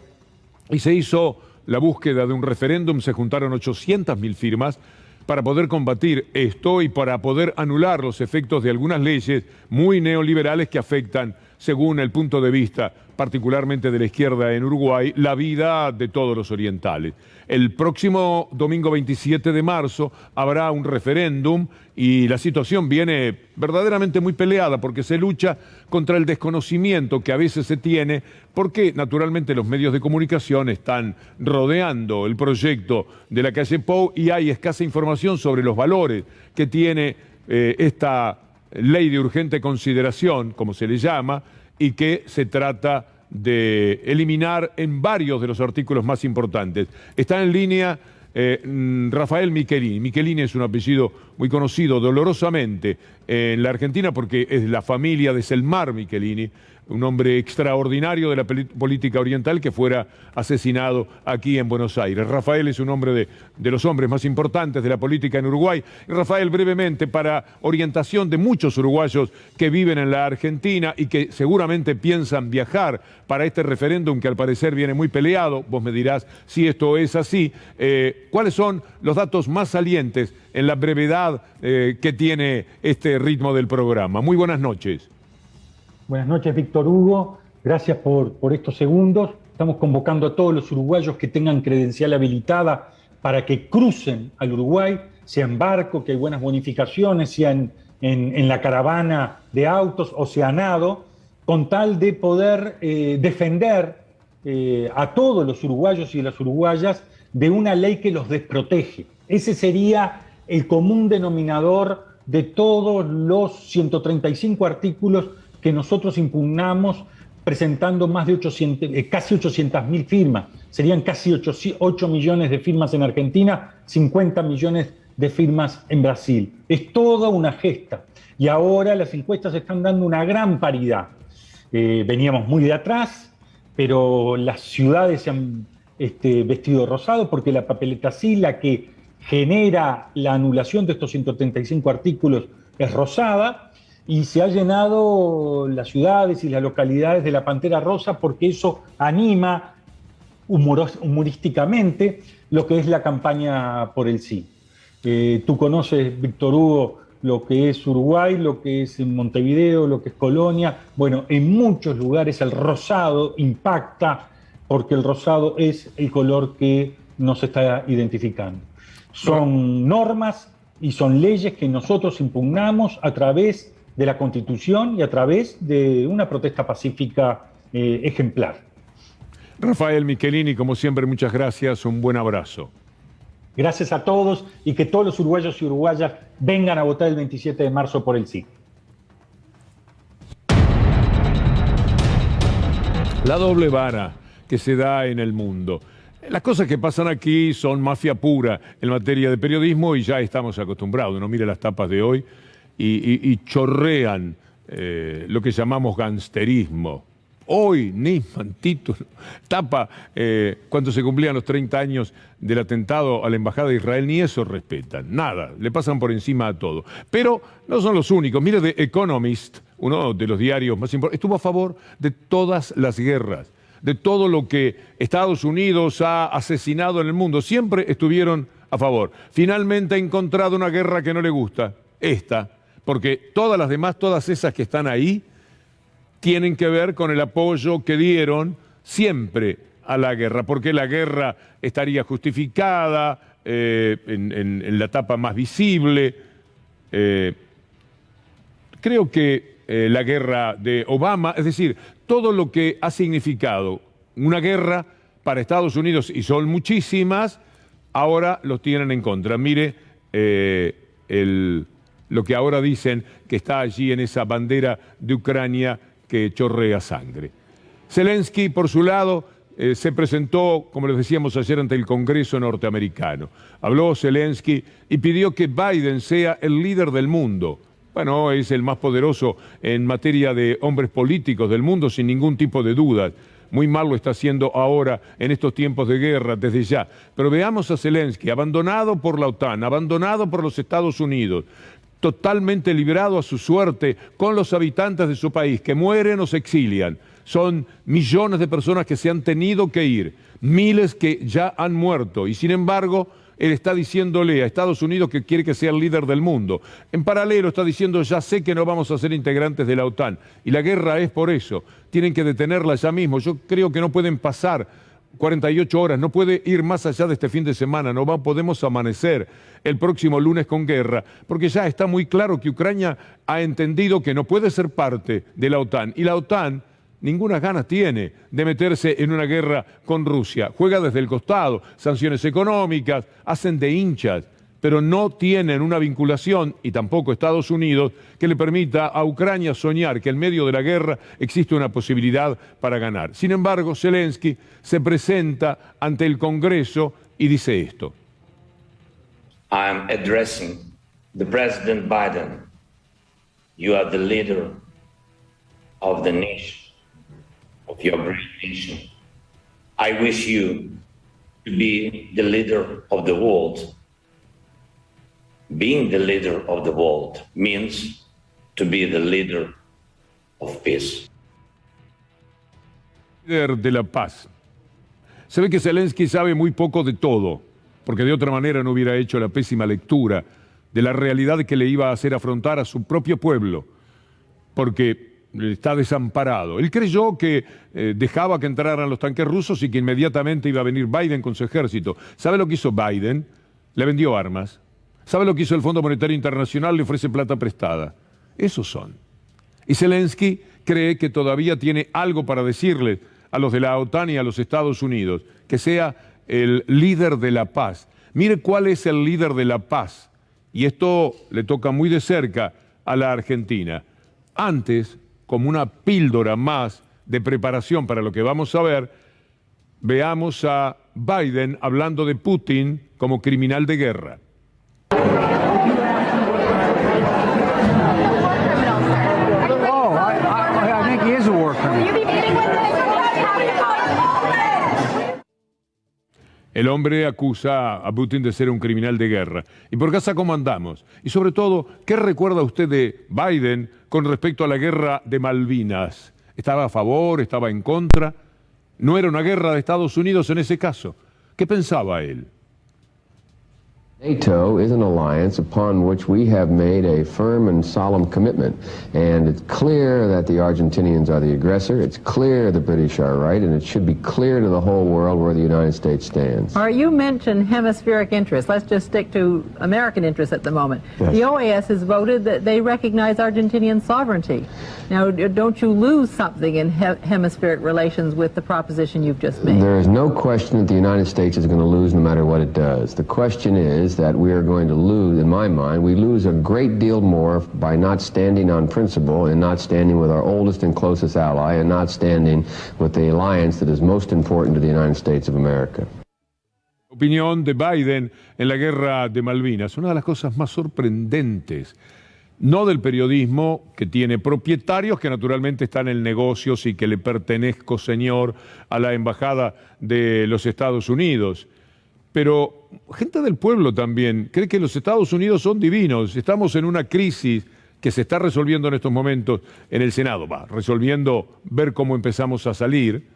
y se hizo la búsqueda de un referéndum, se juntaron 800.000 firmas para poder combatir esto y para poder anular los efectos de algunas leyes muy neoliberales que afectan, según el punto de vista particularmente de la izquierda en Uruguay, la vida de todos los orientales. El próximo domingo 27 de marzo habrá un referéndum y la situación viene verdaderamente muy peleada porque se lucha contra el desconocimiento que a veces se tiene porque naturalmente los medios de comunicación están rodeando el proyecto de la calle Pou y hay escasa información sobre los valores que tiene esta ley de urgente consideración, como se le llama, y que se trata de eliminar en varios de los artículos más importantes. Está en línea Rafael Michelini. Michelini es un apellido muy conocido dolorosamente en la Argentina porque es la familia de Selmar Michelini, un hombre extraordinario de la política oriental que fuera asesinado aquí en Buenos Aires. Rafael es un hombre de los hombres más importantes de la política en Uruguay. Y Rafael, brevemente, para orientación de muchos uruguayos que viven en la Argentina y que seguramente piensan viajar para este referéndum que al parecer viene muy peleado, vos me dirás si esto es así, ¿cuáles son los datos más salientes en la brevedad que tiene este ritmo del programa? Muy buenas noches. Buenas noches, Víctor Hugo. Gracias por estos segundos. Estamos convocando a todos los uruguayos que tengan credencial habilitada para que crucen al Uruguay, sea en barco, que hay buenas bonificaciones, sea en la caravana de autos o sea nado, con tal de poder defender a todos los uruguayos y las uruguayas de una ley que los desprotege. Ese sería el común denominador de todos los 135 artículos que nosotros impugnamos presentando más de casi 800.000 firmas. Serían casi 8 millones de firmas en Argentina, 50 millones de firmas en Brasil. Es toda una gesta. Y ahora las encuestas están dando una gran paridad. Veníamos muy de atrás, pero las ciudades se han vestido rosado porque la papeleta sí, la que genera la anulación de estos 135 artículos es rosada. Y se ha llenado las ciudades y las localidades de la Pantera Rosa porque eso anima humorísticamente lo que es la campaña por el sí. Tú conoces, Víctor Hugo, lo que es Uruguay, lo que es Montevideo, lo que es Colonia. Bueno, en muchos lugares el rosado impacta porque el rosado es el color que nos está identificando. Son normas y son leyes que nosotros impugnamos a través de la Constitución y a través de una protesta pacífica ejemplar. Rafael Michelini, como siempre, muchas gracias, un buen abrazo. Gracias a todos y que todos los uruguayos y uruguayas vengan a votar el 27 de marzo por el sí. La doble vara que se da en el mundo. Las cosas que pasan aquí son mafia pura en materia de periodismo y ya estamos acostumbrados. Uno mira las tapas de hoy y chorrean lo que llamamos gangsterismo. Hoy Nisman, Tito, tapa cuando se cumplían los 30 años del atentado a la Embajada de Israel, ni eso respetan, nada, le pasan por encima a todo. Pero no son los únicos. Mire, The Economist, uno de los diarios más importantes, estuvo a favor de todas las guerras, de todo lo que Estados Unidos ha asesinado en el mundo. Siempre estuvieron a favor. Finalmente ha encontrado una guerra que no le gusta, esta, porque todas las demás, todas esas que están ahí, tienen que ver con el apoyo que dieron siempre a la guerra, porque la guerra estaría justificada en la etapa más visible. Creo que la guerra de Obama, es decir, todo lo que ha significado una guerra para Estados Unidos, y son muchísimas, ahora los tienen en contra. Mire lo que ahora dicen que está allí en esa bandera de Ucrania que chorrea sangre. Zelensky, por su lado, se presentó, como les decíamos ayer, ante el Congreso norteamericano. Habló Zelensky y pidió que Biden sea el líder del mundo. Bueno, es el más poderoso en materia de hombres políticos del mundo, sin ningún tipo de duda. Muy mal lo está haciendo ahora, en estos tiempos de guerra, desde ya. Pero veamos a Zelensky, abandonado por la OTAN, abandonado por los Estados Unidos, totalmente librado a su suerte con los habitantes de su país, que mueren o se exilian. Son millones de personas que se han tenido que ir, miles que ya han muerto, y sin embargo, él está diciéndole a Estados Unidos que quiere que sea el líder del mundo. En paralelo está diciendo, ya sé que no vamos a ser integrantes de la OTAN, y la guerra es por eso, tienen que detenerla ya mismo. Yo creo que no pueden pasar 48 horas, no puede ir más allá de este fin de semana, no podemos amanecer el próximo lunes con guerra, porque ya está muy claro que Ucrania ha entendido que no puede ser parte de la OTAN, y la OTAN ninguna ganas tiene de meterse en una guerra con Rusia. Juega desde el costado, sanciones económicas, hacen de hinchas, pero no tienen una vinculación, y tampoco Estados Unidos, que le permita a Ucrania soñar que en medio de la guerra existe una posibilidad para ganar. Sin embargo, Zelensky se presenta ante el Congreso y dice esto. I am addressing the President Biden. You are the leader of the nation, of your great nation. I wish you to be the leader of the world. Being the leader of the world means to be the leader of peace. Líder de la paz. Se ve que Zelensky sabe muy poco de todo, porque de otra manera no hubiera hecho la pésima lectura de la realidad que le iba a hacer afrontar a su propio pueblo, porque está desamparado. Él creyó que dejaba que entraran los tanques rusos y que inmediatamente iba a venir Biden con su ejército. ¿Sabe lo que hizo Biden? Le vendió armas. ¿Sabe lo que hizo el Fondo Monetario Internacional? Le ofrece plata prestada. Esos son. Y Zelensky cree que todavía tiene algo para decirle a los de la OTAN y a los Estados Unidos, que sea el líder de la paz. Mire cuál es el líder de la paz. Y esto le toca muy de cerca a la Argentina. Antes, como una píldora más de preparación para lo que vamos a ver, veamos a Biden hablando de Putin como criminal de guerra. El hombre acusa a Putin de ser un criminal de guerra. ¿Y por casa cómo andamos? Y sobre todo, ¿qué recuerda usted de Biden con respecto a la guerra de Malvinas? ¿Estaba a favor? ¿Estaba en contra? ¿No era una guerra de Estados Unidos en ese caso? ¿Qué pensaba él? NATO is an alliance upon which we have made a firm and solemn commitment. And it's clear that the Argentinians are the aggressor. It's clear the British are right. And it should be clear to the whole world where the United States stands. All right, you mentioned hemispheric interests. Let's just stick to American interests at the moment. Yes. The OAS has voted that they recognize Argentinian sovereignty. Now, don't you lose something in hemispheric relations with the proposition you've just made? There is no question that the United States is going to lose no matter what it does. The question is that we are going to lose, in my mind, we lose a great deal more by not standing on principle and not standing with our oldest and closest ally and not standing with the alliance that is most important to the United States of America. Opinión de Biden en la guerra de Malvinas, una de las cosas más sorprendentes, no del periodismo, que tiene propietarios que naturalmente están en negocios y que le pertenezco, señor, a la embajada de los Estados Unidos, pero gente del pueblo también cree que los Estados Unidos son divinos. Estamos en una crisis que se está resolviendo en estos momentos en el Senado, resolviendo ver cómo empezamos a salir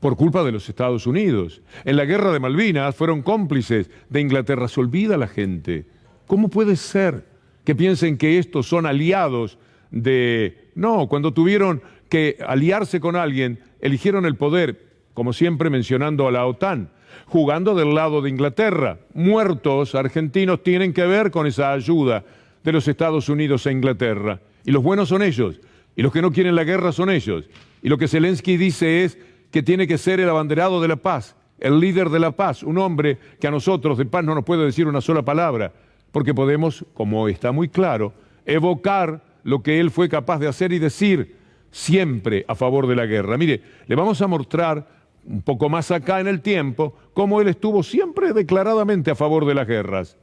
por culpa de los Estados Unidos. En la guerra de Malvinas fueron cómplices de Inglaterra. Se olvida la gente. ¿Cómo puede ser que piensen que estos son aliados de... No, cuando tuvieron que aliarse con alguien, eligieron el poder, como siempre mencionando a la OTAN, jugando del lado de Inglaterra. Muertos argentinos tienen que ver con esa ayuda de los Estados Unidos a Inglaterra. Y los buenos son ellos, y los que no quieren la guerra son ellos. Y lo que Zelensky dice es que tiene que ser el abanderado de la paz, el líder de la paz, un hombre que a nosotros de paz no nos puede decir una sola palabra, porque podemos, como está muy claro, evocar lo que él fue capaz de hacer y decir siempre a favor de la guerra. Mire, le vamos a mostrar un poco más acá en el tiempo cómo él estuvo siempre declaradamente a favor de las guerras.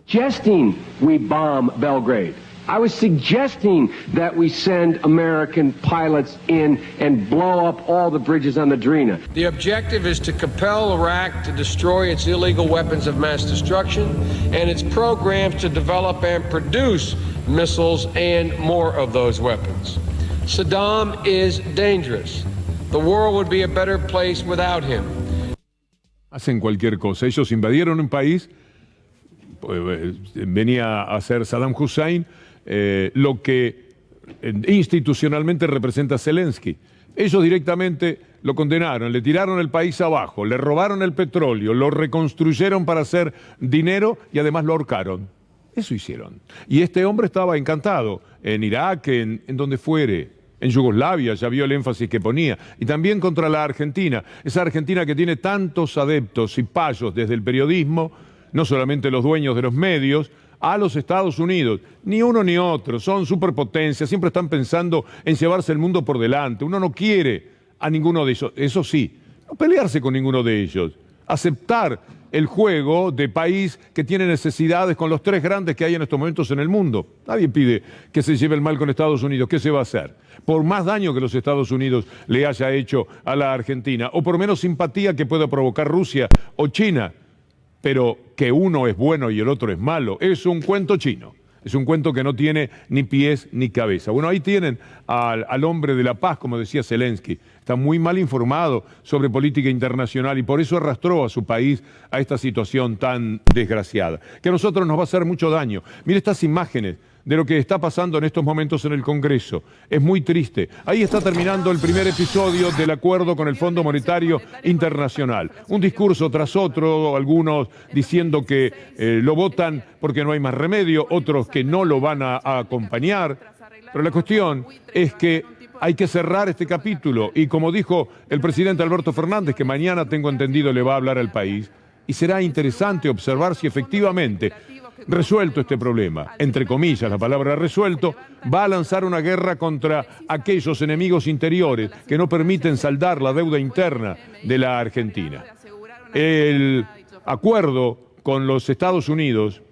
Suggesting we bomb Belgrade. I was suggesting that we send American pilots in and blow up all the bridges on the Drina. The objective is to compel Iraq to destroy its illegal weapons of mass destruction and its programs to develop and produce missiles and more of those weapons. Saddam is dangerous. The world would be a better place without him. Hacen cualquier cosa. Ellos invadieron un país, venía a ser Saddam Hussein, lo que institucionalmente representa Zelensky. Ellos directamente lo condenaron, le tiraron el país abajo, le robaron el petróleo, lo reconstruyeron para hacer dinero y además lo ahorcaron. Eso hicieron. Y este hombre estaba encantado en Irak, en donde fuere. En Yugoslavia ya vio el énfasis que ponía. Y también contra la Argentina. Esa Argentina que tiene tantos adeptos y payos desde el periodismo, no solamente los dueños de los medios, a los Estados Unidos. Ni uno ni otro. Son superpotencias. Siempre están pensando en llevarse el mundo por delante. Uno no quiere a ninguno de ellos. Eso sí, no pelearse con ninguno de ellos. Aceptar el juego de país que tiene necesidades con los tres grandes que hay en estos momentos en el mundo. Nadie pide que se lleve el mal con Estados Unidos. ¿Qué se va a hacer? Por más daño que los Estados Unidos le haya hecho a la Argentina, o por menos simpatía que pueda provocar Rusia o China, pero que uno es bueno y el otro es malo, es un cuento chino. Es un cuento que no tiene ni pies ni cabeza. Bueno, ahí tienen al hombre de la paz, como decía Zelensky. Está muy mal informado sobre política internacional y por eso arrastró a su país a esta situación tan desgraciada, que a nosotros nos va a hacer mucho daño. Mire estas imágenes de lo que está pasando en estos momentos en el Congreso. Es muy triste. Ahí está terminando el primer episodio del acuerdo con el Fondo Monetario Internacional. Un discurso tras otro, algunos diciendo que lo votan porque no hay más remedio, otros que no lo van a acompañar. Pero la cuestión es que hay que cerrar este capítulo y como dijo el presidente Alberto Fernández, que mañana tengo entendido le va a hablar al país, y será interesante observar si efectivamente resuelto este problema, entre comillas la palabra resuelto, va a lanzar una guerra contra aquellos enemigos interiores que no permiten saldar la deuda interna de la Argentina. El acuerdo con los Estados Unidos,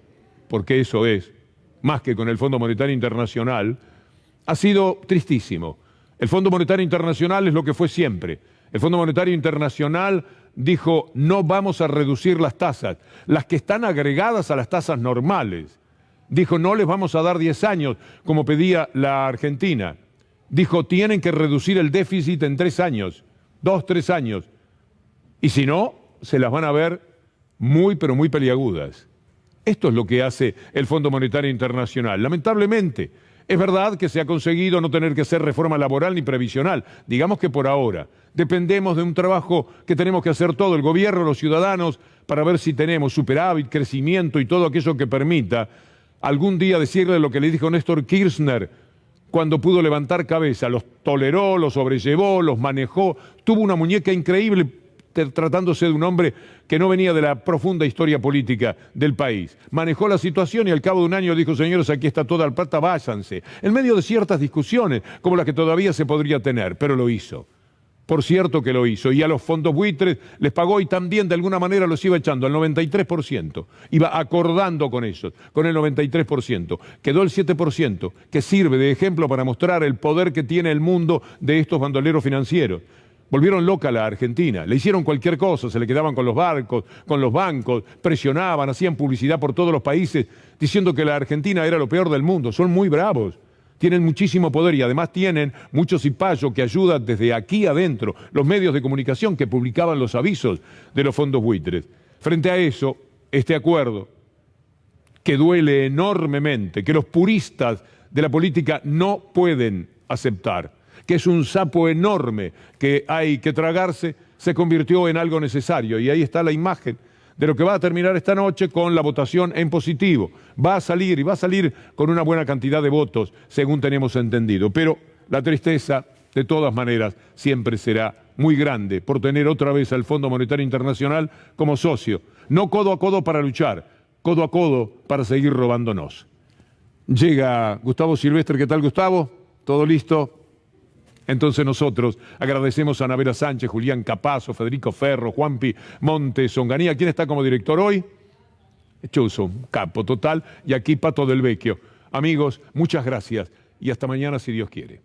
porque eso es, más que con el Fondo Monetario Internacional, ha sido tristísimo. El Fondo Monetario Internacional es lo que fue siempre. El Fondo Monetario Internacional dijo, no vamos a reducir las tasas, las que están agregadas a las tasas normales. Dijo, no les vamos a dar 10 años, como pedía la Argentina. Dijo, tienen que reducir el déficit en 3 años, 2, 3 años. Y si no, se las van a ver muy pero muy peliagudas. Esto es lo que hace el Fondo Monetario Internacional. Lamentablemente, es verdad que se ha conseguido no tener que hacer reforma laboral ni previsional. Digamos que por ahora dependemos de un trabajo que tenemos que hacer todo, el gobierno, los ciudadanos, para ver si tenemos superávit, crecimiento y todo aquello que permita algún día decirle lo que le dijo Néstor Kirchner cuando pudo levantar cabeza. Los toleró, los sobrellevó, los manejó, tuvo una muñeca increíble tratándose de un hombre que no venía de la profunda historia política del país. Manejó la situación y al cabo de un año dijo: señores, aquí está toda la plata, váyanse. En medio de ciertas discusiones, como las que todavía se podría tener, pero lo hizo. Por cierto que lo hizo. Y a los fondos buitres les pagó y también de alguna manera los iba echando al 93%. Iba acordando con ellos, con el 93%. Quedó el 7%, que sirve de ejemplo para mostrar el poder que tiene el mundo de estos bandoleros financieros. Volvieron loca a la Argentina, le hicieron cualquier cosa, se le quedaban con los barcos, con los bancos, presionaban, hacían publicidad por todos los países diciendo que la Argentina era lo peor del mundo. Son muy bravos, tienen muchísimo poder y además tienen muchos cipayos que ayudan desde aquí adentro, los medios de comunicación que publicaban los avisos de los fondos buitres. Frente a eso, este acuerdo, que duele enormemente, que los puristas de la política no pueden aceptar, que es un sapo enorme que hay que tragarse, se convirtió en algo necesario. Y ahí está la imagen de lo que va a terminar esta noche con la votación en positivo. Va a salir y va a salir con una buena cantidad de votos, según tenemos entendido. Pero la tristeza, de todas maneras, siempre será muy grande por tener otra vez al Fondo Monetario Internacional como socio. No codo a codo para luchar, codo a codo para seguir robándonos. Llega Gustavo Silvestre. ¿Qué tal, Gustavo? ¿Todo listo? Entonces nosotros agradecemos a Anabela Sánchez, Julián Capazo, Federico Ferro, Juanpi Montes, Onganía. ¿Quién está como director hoy? Chuso, capo total. Y aquí Pato del Vecchio. Amigos, muchas gracias y hasta mañana si Dios quiere.